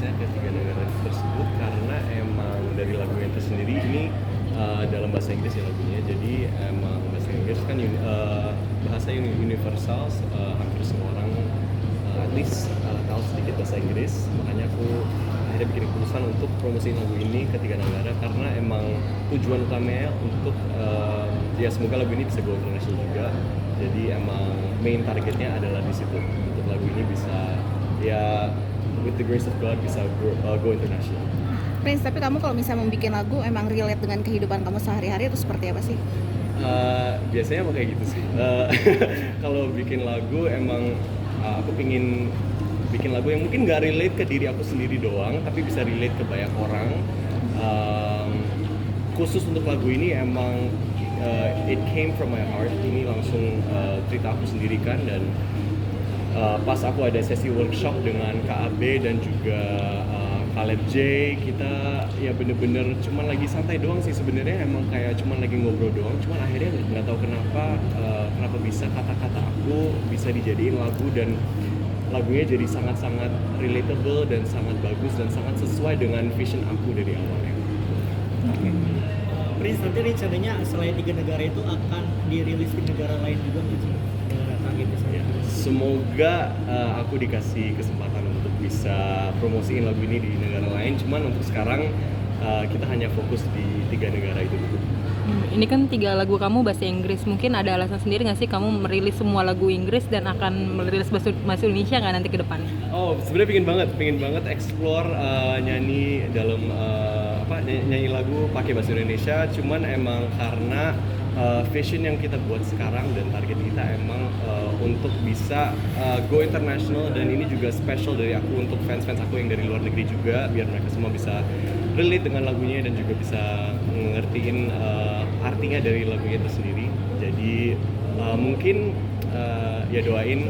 biasanya ketiga negara tersebut karena emang dari lagunya itu sendiri ini dalam bahasa Inggris ya lagunya, jadi emang bahasa Inggris kan bahasa yang universal, hampir semua orang at least tahu sedikit bahasa Inggris, makanya aku akhirnya bikin keputusan untuk promosiin lagu ini ke tiga negara karena emang tujuan utamanya untuk ya semoga lagu ini bisa go international juga, jadi emang main targetnya adalah di situ untuk lagu ini bisa ya with the grace of God bisa go international. Prince, tapi kamu kalau misalnya mau bikin lagu emang relate dengan kehidupan kamu sehari-hari itu seperti apa sih? Biasanya emang kayak gitu sih. Kalau bikin lagu emang aku pingin bikin lagu yang mungkin gak relate ke diri aku sendiri doang, tapi bisa relate ke banyak orang. Khusus untuk lagu ini emang it came from my heart. Ini langsung cerita aku sendiri kan, dan pas aku ada sesi workshop dengan KAB dan juga Caleb J, kita ya bener-bener cuman lagi santai doang sih sebenarnya, emang kayak cuman lagi ngobrol doang, cuman akhirnya nggak tahu kenapa bisa kata-kata aku bisa dijadiin lagu dan lagunya jadi sangat-sangat relatable dan sangat bagus dan sangat sesuai dengan vision aku dari awalnya. Oke. Prince, nanti rencananya selain 3 negara itu akan dirilis di negara lain juga nggak sih? Negara targetnya saya. Semoga aku dikasih kesempatan untuk bisa promosiin lagu ini di negara lain, cuman untuk sekarang kita hanya fokus di 3 negara itu dulu. Ini kan 3 lagu kamu bahasa Inggris, mungkin ada alasan sendiri nggak sih kamu merilis semua lagu Inggris dan akan merilis bahasa Indonesia nggak nanti ke depan? Oh, sebenarnya pengen banget explore nyanyi dalam nyanyi lagu pakai bahasa Indonesia, cuman emang karena vision yang kita buat sekarang dan target kita emang untuk bisa go international, dan ini juga special dari aku untuk fans-fans aku yang dari luar negeri juga, biar mereka semua bisa relate dengan lagunya dan juga bisa ngertiin artinya dari lagunya itu sendiri. Jadi mungkin ya doain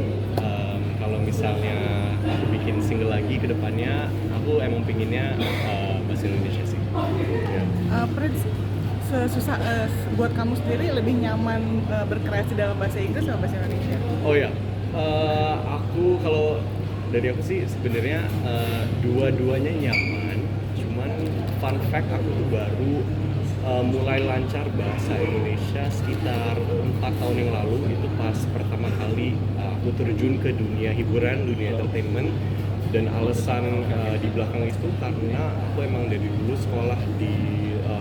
kalau misalnya aku bikin single lagi ke depannya, aku emang pinginnya bahasa Indonesia sih. Prince, buat kamu sendiri lebih nyaman berkreasi dalam bahasa Inggris atau bahasa Indonesia? Oh ya, aku kalau dari aku sih sebenarnya dua-duanya nyaman. Cuman fun fact, aku tuh baru mulai lancar bahasa Indonesia sekitar 4 tahun yang lalu. Itu pas pertama kali aku terjun ke dunia hiburan, dunia entertainment. Dan alasan di belakang itu karena aku emang dari dulu sekolah di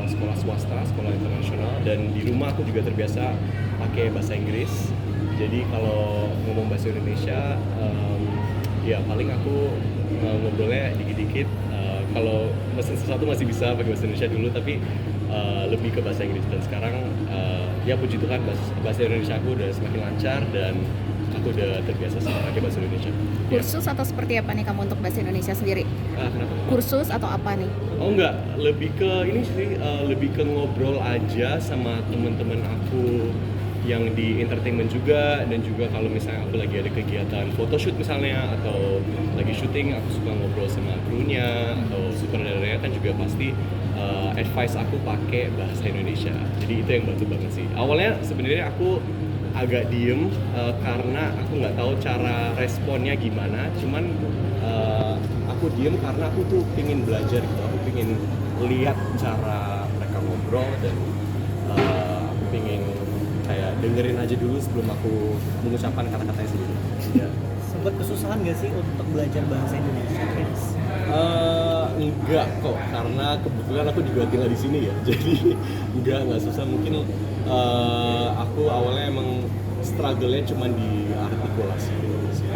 sekolah swasta, sekolah internasional, dan di rumah aku juga terbiasa pakai bahasa Inggris. Jadi kalau ngomong bahasa Indonesia, ya paling aku ngobrolnya dikit-dikit. Kalau mesin sesuatu masih bisa pakai bahasa Indonesia dulu, tapi lebih ke bahasa Inggris. Dan sekarang ya puji Tuhan bahasa Indonesia aku udah semakin lancar dan aku udah terbiasa sama pakai bahasa Indonesia. Kursus atau seperti apa nih kamu untuk bahasa Indonesia sendiri? Kenapa? Kursus atau apa nih? Oh enggak, lebih ke ini sih, lebih ke ngobrol aja sama teman-teman aku yang di entertainment juga, dan juga kalau misalnya aku lagi ada kegiatan photoshoot misalnya atau lagi syuting, aku suka ngobrol sama krunya atau sutradaranya kan juga pasti advice aku pakai bahasa Indonesia. Jadi itu yang bantu banget sih. Awalnya sebenarnya aku agak diem karena aku nggak tahu cara responnya gimana, cuman aku diem karena aku tuh pingin belajar gitu, aku pingin lihat cara mereka ngobrol, dan aku pingin kayak dengerin aja dulu sebelum aku mengucapkan kata-katanya sendiri. Ya. Sempat kesusahan nggak sih untuk belajar bahasa Indonesia, Prince? Enggak kok, karena kebetulan aku juga tinggal di sini ya, jadi nggak susah. Mungkin aku awalnya emang struggle-nya cuma di artikulasi gitu sih.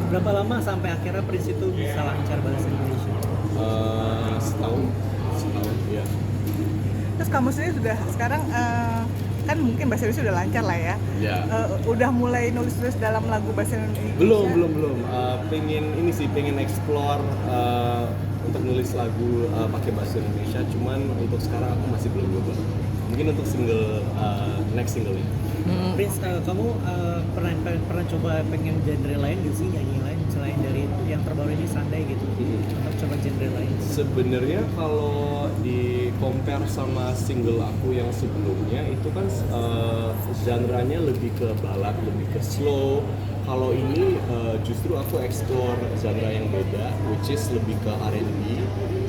Berapa lama sampai akhirnya Prince itu bisa lancar bahasa Indonesia? Setahun ya. Terus kamu sendiri sudah sekarang kan mungkin bahasa Indonesia udah lancar lah ya? Ya. Udah mulai nulis-nulis dalam lagu bahasa Indonesia? Belum. Pengen explore untuk nulis lagu pakai bahasa Indonesia. Cuman untuk sekarang aku masih belum coba. Mungkin untuk next single ini. Prince, kamu pernah coba pengen genre lain gak sih, nyanyi lain selain dari yang terbaru ini Sunday gitu? Atau coba genre lain? Sebenarnya kalau di compare sama single aku yang sebelumnya itu kan genre-nya lebih ke ballad, lebih ke slow, Kalau ini justru aku explore genre yang beda, which is lebih ke R&B.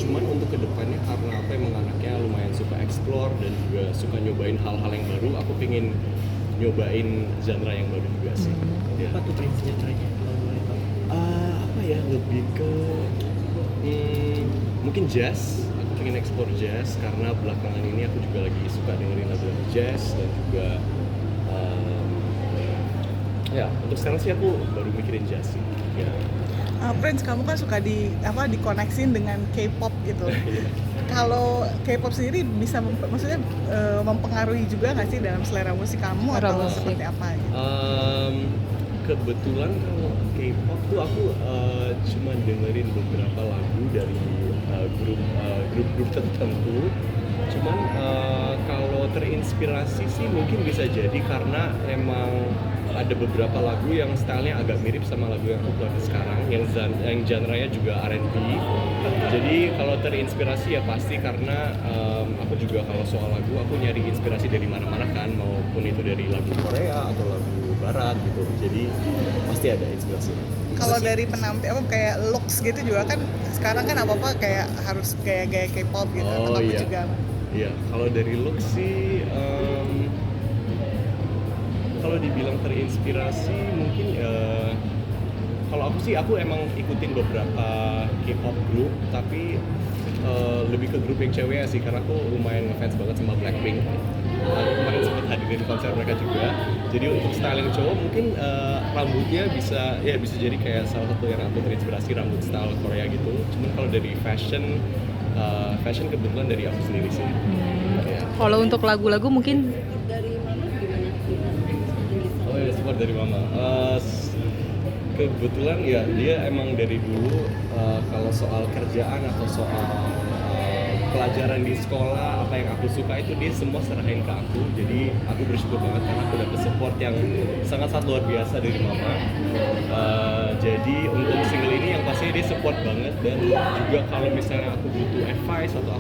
Cuman untuk kedepannya karena aku emang anaknya lumayan suka explore dan juga suka nyobain hal-hal yang baru, aku pengen nyobain genre yang baru juga sih. Ya. Apa tuh Prince genre-nya kalau boleh tahu? Apa ya, lebih ke mungkin jazz. Aku pengen explore jazz karena belakangan ini aku juga lagi suka dengerin lagu-lagu jazz dan juga ya untuk sekarang sih aku baru mikirin jazz sih. Ya. Prince, kamu kan suka dikoneksin dengan K-pop gitu. Iya. Kalau K-pop sendiri bisa maksudnya mempengaruhi juga nggak sih dalam selera musik kamu Selera atau musik. seperti apa gitu? Kebetulan kalau K-pop tuh aku cuma dengerin beberapa lagu dari grup tertentu. Cuman kalau terinspirasi sih mungkin bisa jadi karena emang ada beberapa lagu yang stylenya agak mirip sama lagu yang aku keluarin sekarang, yang genre-nya juga R&B. Jadi kalau terinspirasi ya pasti karena aku juga kalau soal lagu aku nyari inspirasi dari mana-mana kan, maupun itu dari lagu Korea atau lagu Barat gitu. Jadi pasti ada inspirasi. Kalau dari penampil kayak looks gitu juga kan sekarang kan apa-apa kayak harus gaya-gaya K-pop gitu. Oh, Atau iya. juga Iya, kalau dari look sih, kalau dibilang terinspirasi mungkin kalau aku sih aku emang ikutin beberapa K-pop group, tapi lebih ke grup yang cewek sih karena aku lumayan ngefans banget sama Blackpink. Aku kemarin sempat hadirin konser mereka juga. Jadi untuk style yang cowok mungkin rambutnya bisa jadi kayak salah satu yang aku terinspirasi rambut style Korea gitu. Cuman kalau dari fashion kebetulan dari aku sendiri sih. Ya. Kalau untuk lagu-lagu mungkin Oh ya, support dari mama. Kebetulan ya dia emang dari dulu kalau soal kerjaan atau soal pelajaran di sekolah apa yang aku suka itu dia semua serahin ke aku. Jadi aku bersyukur banget karena aku dapet support yang sangat luar biasa dari mama. Jadi untuk single ini yang pastinya dia support banget, dan juga kalau misalnya aku butuh advice atau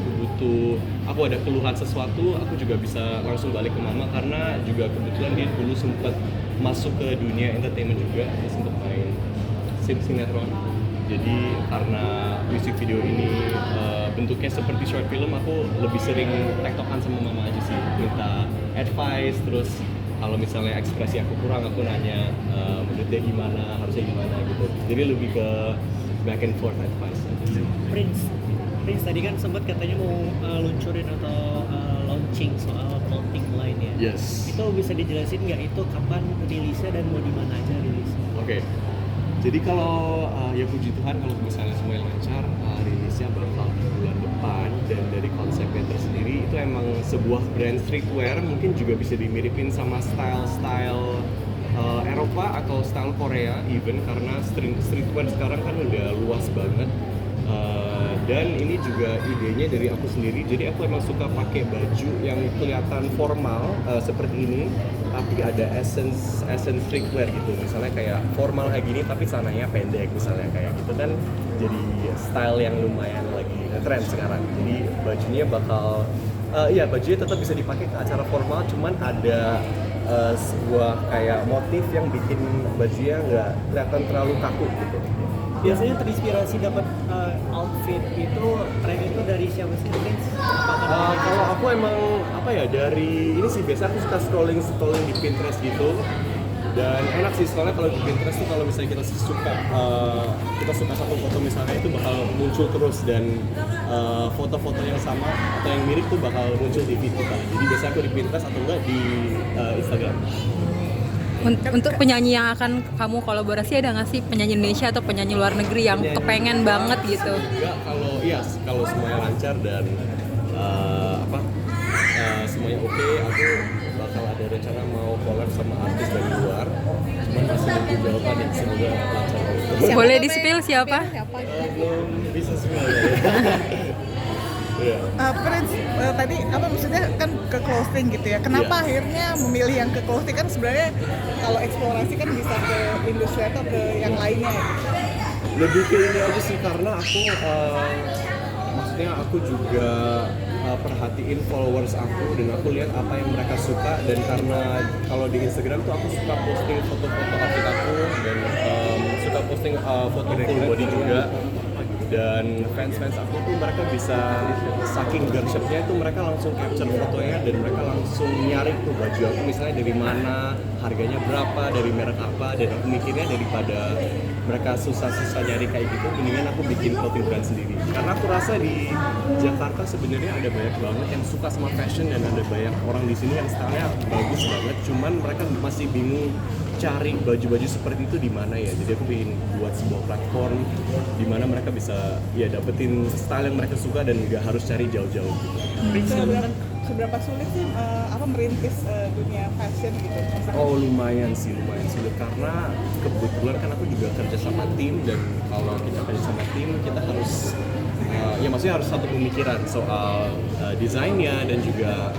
aku ada keluhan sesuatu, aku juga bisa langsung balik ke mama karena juga kebetulan dia dulu sempat masuk ke dunia entertainment juga, dia sempat main sinetron. Jadi karena music video ini bentuknya seperti short film, aku lebih sering tektokan sama mama aja sih, minta advice. Terus kalau misalnya ekspresi aku kurang, aku nanya menurut dia gimana, harusnya gimana gitu. Jadi lebih ke back and forth advice aja sih. Prince tadi kan sempat katanya mau luncurin atau launching soal clothing line ya. Yes. Itu bisa dijelasin nggak itu kapan rilisnya dan mau di mana aja rilisnya? Oke. Jadi kalau ya puji Tuhan kalau misalnya semuanya lancar, rilisnya bakal di bulan depan, dan dari konsepnya tersendiri itu emang sebuah brand streetwear, mungkin juga bisa dimiripin sama style Eropa atau style Korea even, karena streetwear sekarang kan udah luas banget. Dan ini juga idenya dari aku sendiri, jadi aku emang suka pakai baju yang kelihatan formal seperti ini, tapi ada essence streetwear gitu. Misalnya kayak formal kayak gini tapi sananya pendek misalnya kayak gitu kan, jadi style yang lumayan lagi tren sekarang. Jadi bajunya bakal bajunya tetap bisa dipakai ke acara formal, cuman ada sebuah kayak motif yang bikin bajunya nggak kelihatan terlalu kaku gitu. Biasanya terinspirasi dapat outfit itu, tren itu dari siapa sih, Prince? Kalau aku emang dari ini sih, biasa aku suka scrolling di Pinterest gitu, dan enak sih soalnya kalau di Pinterest tuh kalau misalnya kita suka satu foto misalnya, itu bakal muncul terus, dan foto-foto yang sama atau yang mirip tuh bakal muncul di feed kita. Jadi biasa aku di Pinterest atau enggak di Instagram. untuk penyanyi yang akan kamu kolaborasi, ada nggak sih penyanyi Indonesia atau penyanyi luar negeri yang kepengen banget gitu? Enggak, kalau semuanya lancar dan semuanya oke, aku bakal ada rencana mau collab sama artis dari luar, cuman masih nunggu jawaban dan semoga lancar. Boleh di-spill siapa? Belum bisa semua ya. Iya. Prince, tadi apa maksudnya kan ke clothing gitu ya. Kenapa akhirnya memilih yang ke clothing? Kan sebenarnya kalau eksplorasi kan bisa ke industri atau ke yang lainnya ya. Lebih ke ini aja sih, karena aku maksudnya aku juga perhatiin followers aku dan aku lihat apa yang mereka suka, dan karena kalau di Instagram tuh aku suka posting foto-foto outfit aku dan suka posting foto full body juga, dan fans aku tuh mereka bisa saking gercepnya itu mereka langsung capture fotonya dan mereka langsung nyari tuh baju aku misalnya dari mana, harganya berapa, dari merek apa, dan aku mikirnya daripada mereka susah-susah nyari kayak gitu, mendingan aku bikin clothing brand sendiri. Karena aku rasa di Jakarta sebenarnya ada banyak banget yang suka sama fashion dan ada banyak orang di sini yang stylenya bagus banget, cuman mereka masih bingung cari baju-baju seperti itu di mana ya. Jadi aku ingin buat sebuah platform di mana mereka bisa ya dapetin style yang mereka suka dan nggak harus cari jauh-jauh gitu. Seberapa sulit sih merintis dunia fashion gitu? Oh lumayan sulit karena kebetulan kan aku juga kerja sama tim, dan kalau kita kerja sama tim kita harus ya maksudnya harus satu pemikiran soal desainnya dan juga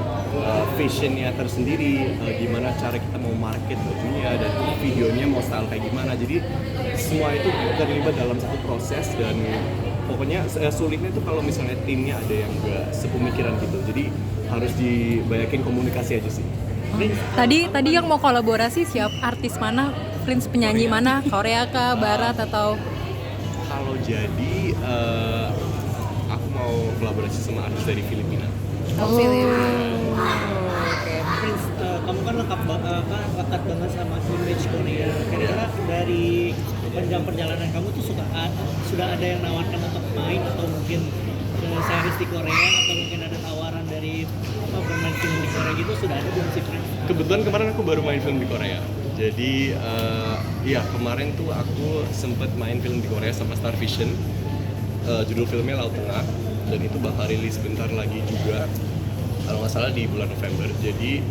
fashionnya tersendiri, gimana cara kita mau market bajunya dan videonya mau style kayak gimana. Jadi semua itu terlibat dalam satu proses, dan pokoknya sulitnya itu kalau misalnya timnya ada yang nggak sepemikiran gitu. Jadi harus dibanyakin komunikasi aja sih. Tadi yang mau kolaborasi siap artis mana? Prince penyanyi mana? Korea kah, Barat atau? Kalau jadi aku mau kolaborasi sama artis dari Filipina. Oke. Prince, kamu kan lekat banget sama image Korea. Kira-kira dari panjang perjalanan kamu tuh sudah ada yang nawarkan untuk main atau mungkin series di Korea, atau mungkin ada tawaran dari bermain film di Korea gitu, sudah ada belum sih Prince? Kebetulan kemarin aku baru main film di Korea. Jadi ya kemarin tuh aku sempet main film di Korea sama Star Vision. Judul filmnya Laut Tengah, dan itu bakal rilis bentar lagi juga, kalau nggak salah di bulan November. Jadi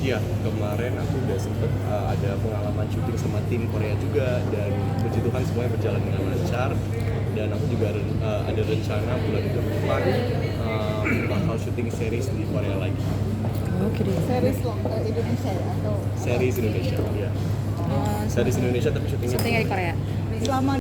ya kemarin aku udah sempet ada pengalaman syuting sama tim Korea juga, dan puji Tuhan semuanya berjalan dengan lancar. Dan aku juga ada rencana bulan depan bakal syuting series di Korea lagi. Oke deh. Series Indonesia ya atau Series Indonesia, ya. Series Indonesia tapi syutingnya Syutingnya di Korea. selama